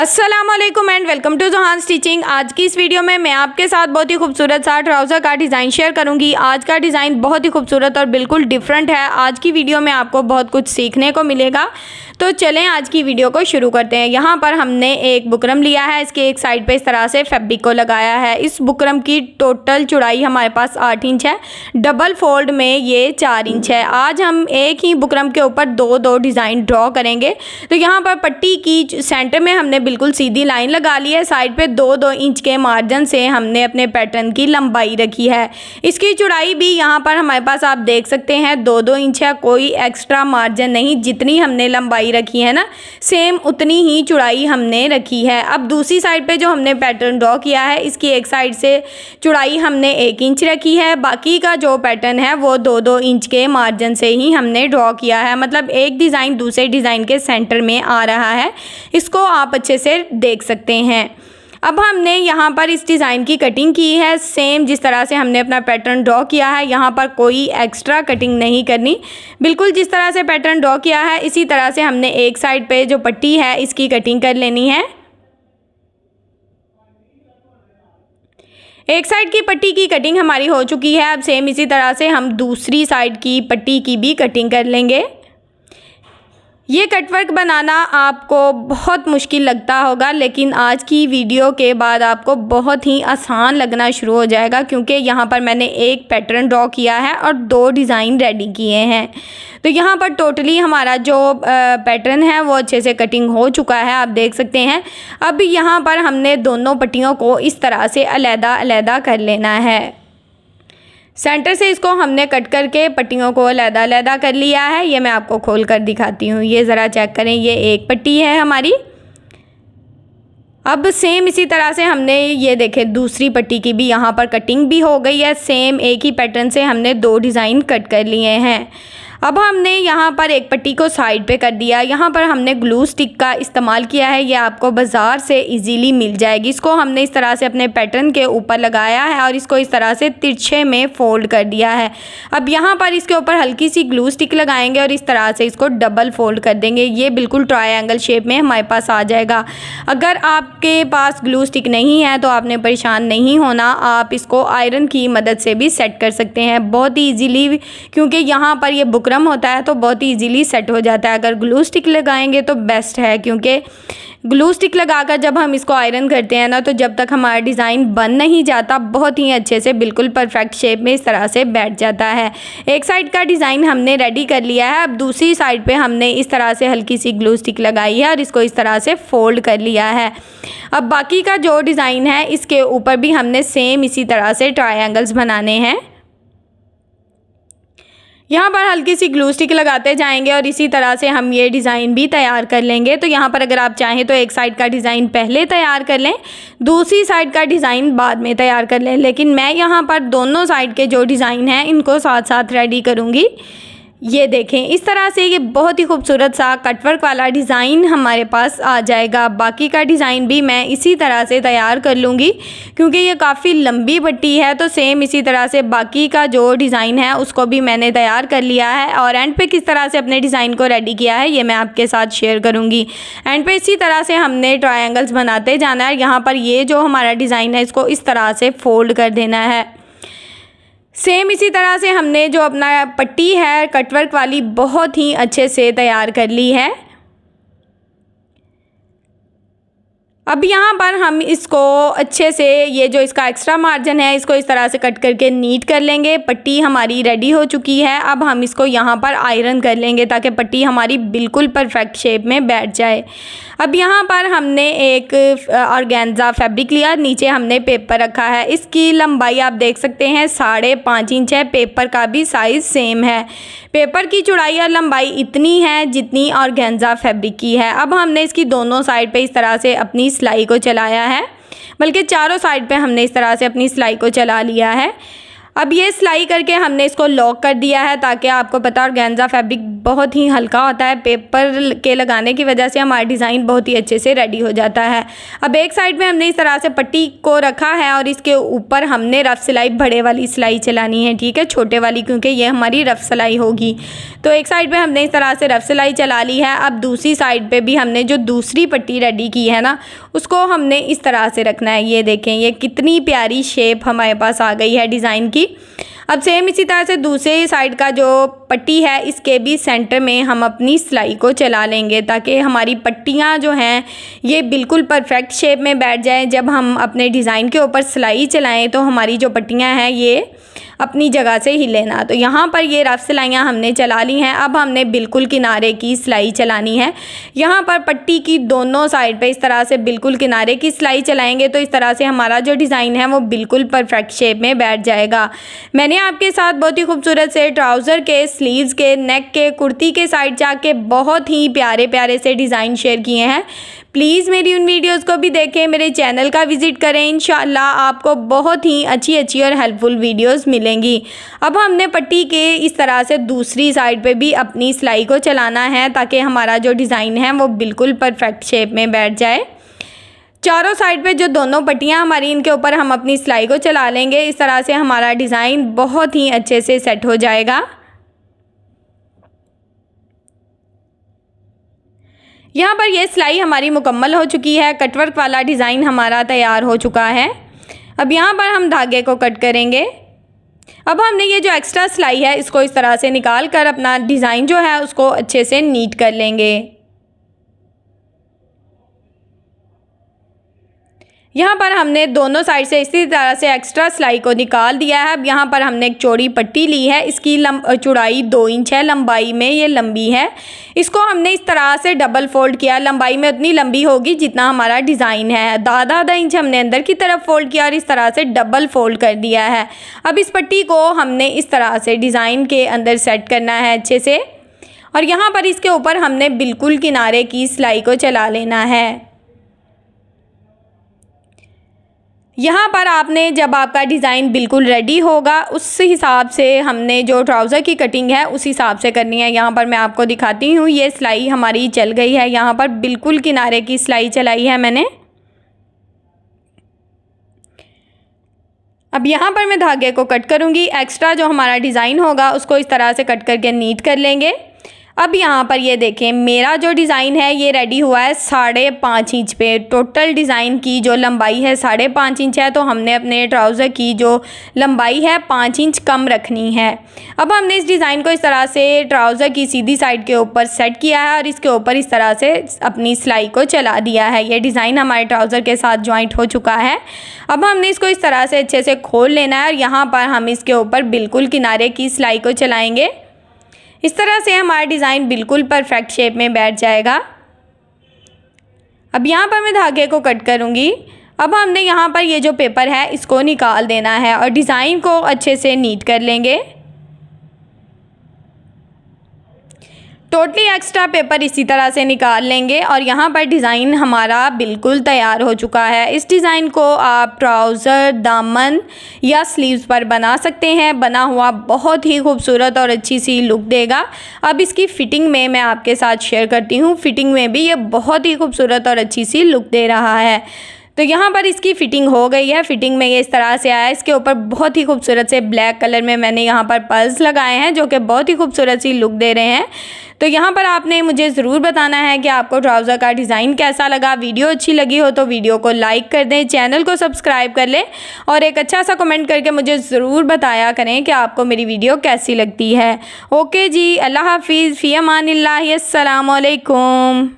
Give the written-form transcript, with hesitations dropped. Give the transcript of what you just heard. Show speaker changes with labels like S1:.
S1: अस्सलामुअलैकुम and welcome to Johan stitching. आज की इस वीडियो में मैं आपके साथ बहुत ही खूबसूरत सा ट्राउज़र का डिज़ाइन शेयर करूंगी। आज का डिज़ाइन बहुत ही खूबसूरत और बिल्कुल डिफरेंट है। आज की वीडियो में आपको बहुत कुछ सीखने को मिलेगा। तो चलें आज की वीडियो को शुरू करते हैं। यहाँ पर हमने एक बुकरम लिया है, इसके एक साइड पे इस तरह से फैब्रिक को लगाया है। इस बुकरम की टोटल चौड़ाई हमारे पास 8 इंच है, डबल फोल्ड में ये 4 इंच है। आज हम एक ही बुकरम के ऊपर दो डिज़ाइन ड्रॉ करेंगे। तो यहाँ पर पट्टी की सेंटर में हमने बिल्कुल सीधी लाइन लगा ली है। साइड पे 2-2 इंच के मार्जिन से हमने अपने पैटर्न की लंबाई रखी है। इसकी चौड़ाई भी यहाँ पर हमारे पास आप देख सकते हैं 2-2 इंच है, कोई एक्स्ट्रा मार्जिन नहीं। जितनी हमने लंबाई रखी है ना, सेम उतनी ही चौड़ाई हमने रखी है। अब दूसरी साइड पे जो हमने पैटर्न ड्रॉ किया है, इसकी एक साइड से चौड़ाई हमने 1 इंच रखी है। बाकी का जो पैटर्न है वो 2-2 इंच के मार्जिन से ही हमने ड्रॉ किया है। मतलब एक डिज़ाइन दूसरे डिज़ाइन के सेंटर में आ रहा है। इसको आप अच्छे से देख सकते हैं। अब हमने यहाँ पर इस डिज़ाइन की कटिंग की है, सेम जिस तरह से हमने अपना पैटर्न ड्रॉ किया है। यहाँ पर कोई एक्स्ट्रा कटिंग नहीं करनी, बिल्कुल जिस तरह से पैटर्न ड्रॉ किया है इसी तरह से हमने एक साइड पे जो पट्टी है इसकी कटिंग कर लेनी है। एक साइड की पट्टी की कटिंग हमारी हो चुकी है। अब सेम इसी तरह से हम दूसरी साइड की पट्टी की भी कटिंग कर लेंगे। ये कटवर्क बनाना आपको बहुत मुश्किल लगता होगा, लेकिन आज की वीडियो के बाद आपको बहुत ही आसान लगना शुरू हो जाएगा, क्योंकि यहाँ पर मैंने एक पैटर्न ड्रॉ किया है और 2 डिज़ाइन रेडी किए हैं। तो यहाँ पर टोटली हमारा जो पैटर्न है वो अच्छे से कटिंग हो चुका है, आप देख सकते हैं। अब यहाँ पर हमने दोनों पट्टियों को इस तरह से अलग-अलग कर लेना है। सेंटर से इसको हमने कट करके पट्टियों को अलग-अलग कर लिया है। ये मैं आपको खोल कर दिखाती हूँ, ये ज़रा चेक करें, ये एक पट्टी है हमारी। अब सेम इसी तरह से हमने ये देखें दूसरी पट्टी की भी यहाँ पर कटिंग भी हो गई है। सेम एक ही पैटर्न से हमने 2 डिज़ाइन कट कर लिए हैं। अब हमने यहाँ पर एक पट्टी को साइड पे कर दिया। यहाँ पर हमने ग्लू स्टिक का इस्तेमाल किया है, ये आपको बाज़ार से इजीली मिल जाएगी। इसको हमने इस तरह से अपने पैटर्न के ऊपर लगाया है और इसको इस तरह से तिरछे में फोल्ड कर दिया है। अब यहाँ पर इसके ऊपर हल्की सी ग्लू स्टिक लगाएंगे और इस तरह से इसको डबल फोल्ड कर देंगे। ये बिल्कुल ट्रायंगल शेप में हमारे पास आ जाएगा। अगर आपके पास ग्लू स्टिक नहीं है तो आपने परेशान नहीं होना, आप इसको आयरन की मदद से भी सेट कर सकते हैं बहुत ही ईजीली, क्योंकि यहाँ पर ये बुकरम होता है तो बहुत ही इजीली सेट हो जाता है। अगर ग्लू स्टिक लगाएंगे तो बेस्ट है, क्योंकि ग्लू स्टिक लगाकर जब हम इसको आयरन करते हैं ना, तो जब तक हमारा डिज़ाइन बन नहीं जाता बहुत ही अच्छे से बिल्कुल परफेक्ट शेप में इस तरह से बैठ जाता है। एक साइड का डिज़ाइन हमने रेडी कर लिया है। अब दूसरी साइड पे हमने इस तरह से हल्की सी ग्लू स्टिक लगाई है और इसको इस तरह से फोल्ड कर लिया है। अब बाकी का जो डिज़ाइन है इसके ऊपर भी हमने सेम इसी तरह से ट्रायंगल्स बनाने हैं। यहाँ पर हल्की सी ग्लू स्टिक लगाते जाएंगे और इसी तरह से हम ये डिज़ाइन भी तैयार कर लेंगे। तो यहाँ पर अगर आप चाहें तो एक साइड का डिज़ाइन पहले तैयार कर लें, दूसरी साइड का डिज़ाइन बाद में तैयार कर लें, लेकिन मैं यहाँ पर दोनों साइड के जो डिज़ाइन हैं इनको साथ साथ रेडी करूँगी। ये देखें, इस तरह से ये बहुत ही खूबसूरत सा कटवर्क वाला डिज़ाइन हमारे पास आ जाएगा। बाकी का डिज़ाइन भी मैं इसी तरह से तैयार कर लूँगी, क्योंकि ये काफ़ी लंबी पट्टी है। तो सेम इसी तरह से बाकी का जो डिज़ाइन है उसको भी मैंने तैयार कर लिया है और एंड पे किस तरह से अपने डिज़ाइन को रेडी किया है ये मैं आपके साथ शेयर करूँगी। एंड पे इसी तरह से हमने ट्रायंगल्स बनाते जाना है। यहाँ पर ये जो हमारा डिज़ाइन है इसको इस तरह से फोल्ड कर देना है। सेम इसी तरह से हमने जो अपना पट्टी है कटवर्क वाली बहुत ही अच्छे से तैयार कर ली है। अब यहाँ पर हम इसको अच्छे से ये जो इसका एक्स्ट्रा मार्जिन है इसको इस तरह से कट करके नीट कर लेंगे। पट्टी हमारी रेडी हो चुकी है। अब हम इसको यहाँ पर आयरन कर लेंगे ताकि पट्टी हमारी बिल्कुल परफेक्ट शेप में बैठ जाए। अब यहाँ पर हमने एक ऑर्गेन्जा फैब्रिक लिया, नीचे हमने पेपर रखा है। इसकी लंबाई आप देख सकते हैं 5.5 इंच है। पेपर का भी साइज़ सेम है। पेपर की चौड़ाई और लंबाई इतनी है जितनी ऑर्गेन्जा फैब्रिक की है। अब हमने इसकी दोनों साइड पे इस तरह से अपनी सिलाई को चलाया है, बल्कि चारों साइड पे हमने इस तरह से अपनी सिलाई को चला लिया है। अब ये सिलाई करके हमने इसको लॉक कर दिया है, ताकि आपको पता ऑर्गेन्जा फैब्रिक बहुत ही हल्का होता है, पेपर के लगाने की वजह से हमारा डिज़ाइन बहुत ही अच्छे से रेडी हो जाता है। अब एक साइड में हमने इस तरह से पट्टी को रखा है और इसके ऊपर हमने रफ़ सिलाई बड़े वाली सिलाई चलानी है, ठीक है, छोटे वाली, क्योंकि ये हमारी रफ़ सिलाई होगी। तो एक साइड पे हमने इस तरह से रफ़ सिलाई चला ली है। अब दूसरी साइड पे भी हमने जो दूसरी पट्टी रेडी की है ना, उसको हमने इस तरह से रखना है। ये देखें, ये कितनी प्यारी शेप हमारे पास आ गई है डिज़ाइन की। अब सेम इसी तरह से दूसरे साइड का जो पट्टी है, इसके भी सेंटर में हम अपनी सिलाई को चला लेंगे, ताकि हमारी पट्टियाँ जो हैं ये बिल्कुल परफेक्ट शेप में बैठ जाएं। जब हम अपने डिज़ाइन के ऊपर सिलाई चलाएं तो हमारी जो पट्टियाँ हैं ये अपनी जगह से हिले ना। तो यहाँ पर ये रफ़ सिलाइयाँ हमने चला ली हैं। अब हमने बिल्कुल किनारे की सिलाई चलानी है। यहाँ पर पट्टी की दोनों साइड पे इस तरह से बिल्कुल किनारे की सिलाई चलाएंगे तो इस तरह से हमारा जो डिज़ाइन है वो बिल्कुल परफेक्ट शेप में बैठ जाएगा। मैंने आपके साथ बहुत ही खूबसूरत से ट्राउज़र के, स्लीव्स के, नेक के, कुर्ती के साइड जाके बहुत ही प्यारे प्यारे से डिज़ाइन शेयर किए हैं। प्लीज़ मेरी उन वीडियोस को भी देखें, मेरे चैनल का विज़िट करें। इंशाल्लाह आपको बहुत ही अच्छी और हेल्पफुल वीडियोस मिलेंगी। अब हमने पट्टी के इस तरह से दूसरी साइड पे भी अपनी सिलाई को चलाना है, ताकि हमारा जो डिज़ाइन है वो बिल्कुल परफेक्ट शेप में बैठ जाए। चारों साइड पे जो दोनों पट्टियाँ हमारी, इनके ऊपर हम अपनी सिलाई को चला लेंगे। इस तरह से हमारा डिज़ाइन बहुत ही अच्छे से सेट हो जाएगा। यहाँ पर ये सिलाई हमारी मुकम्मल हो चुकी है। कटवर्क वाला डिज़ाइन हमारा तैयार हो चुका है। अब यहाँ पर हम धागे को कट करेंगे। अब हमने ये जो एक्स्ट्रा सिलाई है इसको इस तरह से निकाल कर अपना डिज़ाइन जो है उसको अच्छे से नीट कर लेंगे। यहाँ पर हमने दोनों साइड से इसी तरह से एक्स्ट्रा सिलाई को निकाल दिया है। अब यहाँ पर हमने एक चौड़ी पट्टी ली है, इसकी चौड़ाई 2 इंच है, लंबाई में ये लंबी है। इसको हमने इस तरह से डबल फोल्ड किया। लंबाई में उतनी लंबी होगी जितना हमारा डिज़ाइन है। आधा इंच हमने अंदर की तरफ फोल्ड किया और इस तरह से डबल फोल्ड कर दिया है। अब इस पट्टी को हमने इस तरह से डिज़ाइन के अंदर सेट करना है अच्छे से, और यहाँ पर इसके ऊपर हमने बिल्कुल किनारे की सिलाई को चला लेना है। यहाँ पर आपने जब आपका डिज़ाइन बिल्कुल रेडी होगा उस हिसाब से हमने जो ट्राउज़र की कटिंग है उस हिसाब से करनी है। यहाँ पर मैं आपको दिखाती हूँ, ये सिलाई हमारी चल गई है। यहाँ पर बिल्कुल किनारे की सिलाई चलाई है मैंने। अब यहाँ पर मैं धागे को कट करूँगी। एक्स्ट्रा जो हमारा डिज़ाइन होगा उसको इस तरह से कट करके नीट कर लेंगे। अब यहाँ पर ये देखें, मेरा जो डिज़ाइन है ये रेडी हुआ है 5.5 इंच पे। टोटल डिज़ाइन की जो लंबाई है 5.5 इंच है, तो हमने अपने ट्राउज़र की जो लंबाई है 5 इंच कम रखनी है। अब हमने इस डिज़ाइन को इस तरह से ट्राउज़र की सीधी साइड के ऊपर सेट किया है और इसके ऊपर इस तरह से अपनी सिलाई को चला दिया है। ये डिज़ाइन हमारे ट्राउज़र के साथ जॉइंट हो चुका है। अब हमने इसको इस तरह से अच्छे से खोल लेना है और यहाँ पर हम इसके ऊपर बिल्कुल किनारे की सिलाई को चलाएँगे। इस तरह से हमारा डिज़ाइन बिल्कुल परफेक्ट शेप में बैठ जाएगा। अब यहाँ पर मैं धागे को कट करूँगी। अब हमने यहाँ पर ये जो पेपर है इसको निकाल देना है और डिज़ाइन को अच्छे से नीट कर लेंगे। टोटली एक्स्ट्रा पेपर इसी तरह से निकाल लेंगे और यहाँ पर डिज़ाइन हमारा बिल्कुल तैयार हो चुका है। इस डिज़ाइन को आप ट्राउज़र, दामन या स्लीव्स पर बना सकते हैं। बना हुआ बहुत ही खूबसूरत और अच्छी सी लुक देगा। अब इसकी फ़िटिंग में मैं आपके साथ शेयर करती हूँ। फ़िटिंग में भी ये बहुत ही खूबसूरत और अच्छी सी लुक दे रहा है। तो यहाँ पर इसकी फ़िटिंग हो गई है। फ़िटिंग में ये इस तरह से आया है। इसके ऊपर बहुत ही खूबसूरत से ब्लैक कलर में मैंने यहाँ पर पर्ल्स लगाए हैं, जो कि बहुत ही खूबसूरत सी लुक दे रहे हैं। तो यहाँ पर आपने मुझे ज़रूर बताना है कि आपको ट्राउज़र का डिज़ाइन कैसा लगा। वीडियो अच्छी लगी हो तो वीडियो को लाइक कर दें, चैनल को सब्सक्राइब कर लें और एक अच्छा सा कमेंट करके मुझे ज़रूर बताया करें कि आपको मेरी वीडियो कैसी लगती है। ओके जी, अल्लाह हाफिज़, फ़ी अमानिल्लाह, अस्सलामु अलैकुम।